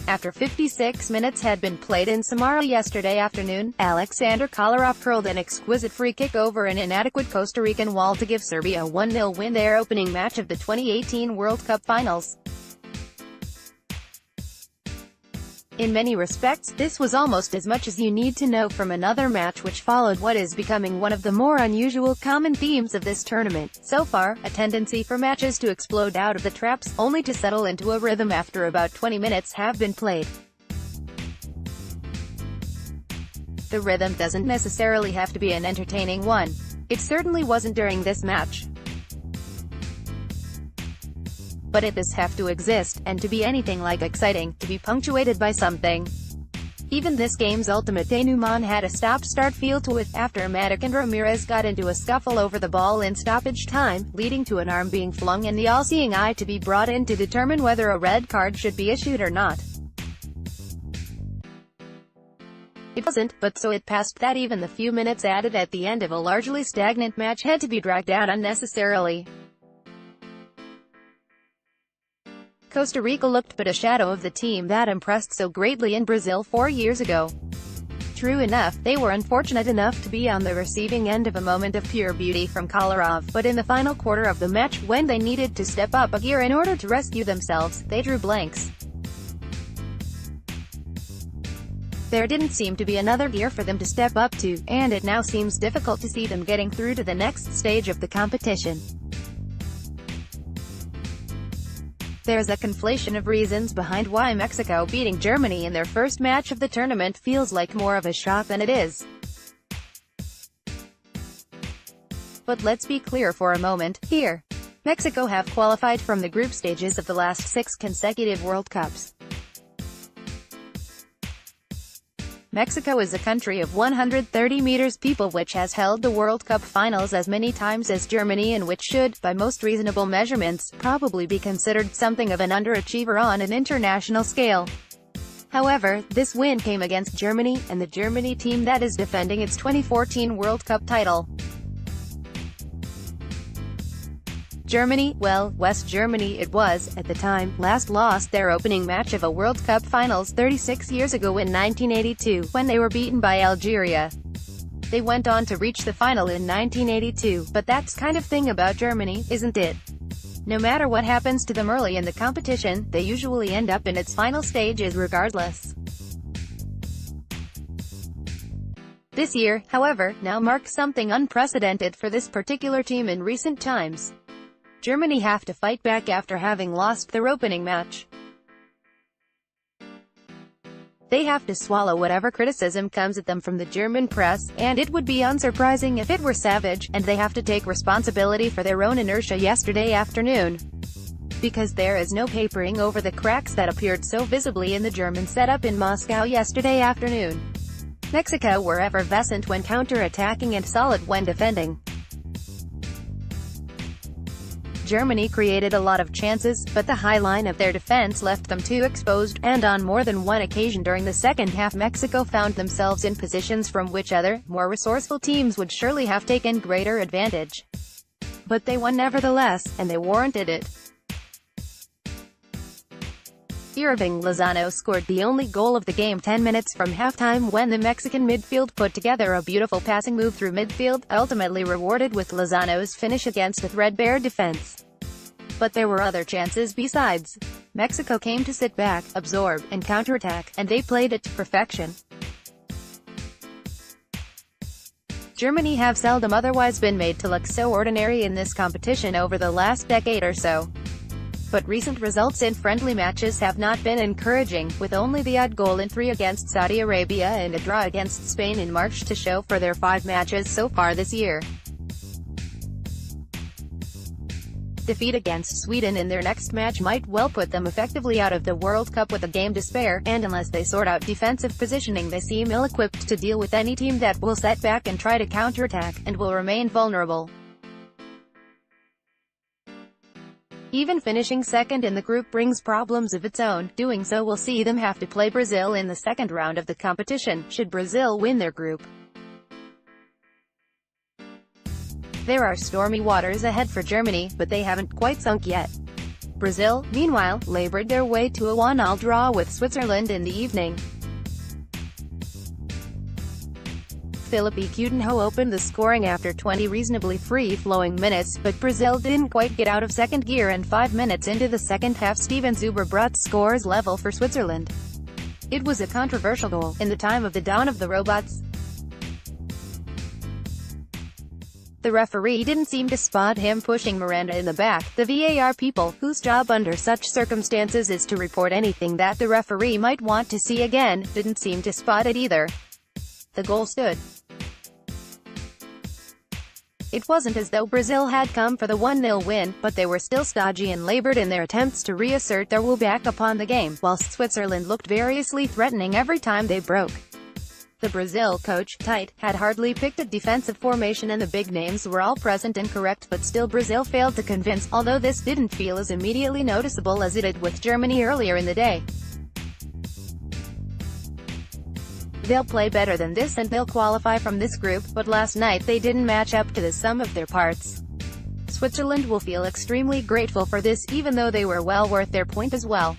After 56 minutes had been played in Samara yesterday afternoon, Aleksandar Kolarov curled an exquisite free kick over an inadequate Costa Rican wall to give Serbia a 1-0 win, their opening match of the 2018 World Cup Finals. In many respects, this was almost as much as you need to know from another match which followed what is becoming one of the more unusual common themes of this tournament so far, a tendency for matches to explode out of the traps, only to settle into a rhythm after about 20 minutes have been played. The rhythm doesn't necessarily have to be an entertaining one. It certainly wasn't during this match. But it does have to exist, and to be anything like exciting, to be punctuated by something. Even this game's ultimate denouement had a stop-start feel to it, after Matic and Ramirez got into a scuffle over the ball in stoppage time, leading to an arm being flung and the all-seeing eye to be brought in to determine whether a red card should be issued or not. It wasn't, but so it passed that even the few minutes added at the end of a largely stagnant match had to be dragged out unnecessarily. Costa Rica looked but a shadow of the team that impressed so greatly in Brazil 4 years ago. True enough, they were unfortunate enough to be on the receiving end of a moment of pure beauty from Kolarov, but in the final quarter of the match, when they needed to step up a gear in order to rescue themselves, they drew blanks. There didn't seem to be another gear for them to step up to, and it now seems difficult to see them getting through to the next stage of the competition. There's a conflation of reasons behind why Mexico beating Germany in their first match of the tournament feels like more of a shock than it is. But let's be clear for a moment, here. Mexico have qualified from the group stages of the last 6 consecutive World Cups. Mexico is a country of 130 million people which has held the World Cup finals as many times as Germany and which should, by most reasonable measurements, probably be considered something of an underachiever on an international scale. However, this win came against Germany, and the Germany team that is defending its 2014 World Cup title. Germany, well, West Germany it was, at the time, last lost their opening match of a World Cup Finals 36 years ago in 1982, when they were beaten by Algeria. They went on to reach the final in 1982, but that's kind of thing about Germany, isn't it? No matter what happens to them early in the competition, they usually end up in its final stages regardless. This year, however, now marks something unprecedented for this particular team in recent times. Germany have to fight back after having lost their opening match. They have to swallow whatever criticism comes at them from the German press, and it would be unsurprising if it were savage, and they have to take responsibility for their own inertia yesterday afternoon. Because there is no papering over the cracks that appeared so visibly in the German setup in Moscow yesterday afternoon. Mexico were effervescent when counter-attacking and solid when defending. Germany created a lot of chances, but the high line of their defense left them too exposed, and on more than one occasion during the second half Mexico found themselves in positions from which other, more resourceful teams would surely have taken greater advantage. But they won nevertheless, and they warranted it. Irving Lozano scored the only goal of the game 10 minutes from halftime when the Mexican midfield put together a beautiful passing move through midfield, ultimately rewarded with Lozano's finish against a threadbare defense. But there were other chances besides. Mexico came to sit back, absorb, and counterattack, and they played it to perfection. Germany have seldom otherwise been made to look so ordinary in this competition over the last decade or so. But recent results in friendly matches have not been encouraging, with only the odd goal in 3 against Saudi Arabia and a draw against Spain in March to show for their 5 matches so far this year. Defeat against Sweden in their next match might well put them effectively out of the World Cup with a game to spare, and unless they sort out defensive positioning they seem ill-equipped to deal with any team that will set back and try to counterattack, and will remain vulnerable. Even finishing second in the group brings problems of its own. Doing so will see them have to play Brazil in the second round of the competition, should Brazil win their group. There are stormy waters ahead for Germany, but they haven't quite sunk yet. Brazil, meanwhile, labored their way to a 1-1 draw with Switzerland in the evening. Filipe Coutinho opened the scoring after 20 reasonably free-flowing minutes, but Brazil didn't quite get out of second gear, and 5 minutes into the second half Steven Zuber brought scores level for Switzerland. It was a controversial goal, in the time of the dawn of the robots. The referee didn't seem to spot him pushing Miranda in the back. The VAR people, whose job under such circumstances is to report anything that the referee might want to see again, didn't seem to spot it either. The goal stood. It wasn't as though Brazil had come for the 1-0 win, but they were still stodgy and labored in their attempts to reassert their will back upon the game, whilst Switzerland looked variously threatening every time they broke. The Brazil coach, Tite, had hardly picked a defensive formation and the big names were all present and correct, but still Brazil failed to convince, although this didn't feel as immediately noticeable as it did with Germany earlier in the day. They'll play better than this and they'll qualify from this group, but last night they didn't match up to the sum of their parts. Switzerland will feel extremely grateful for this, even though they were well worth their point as well.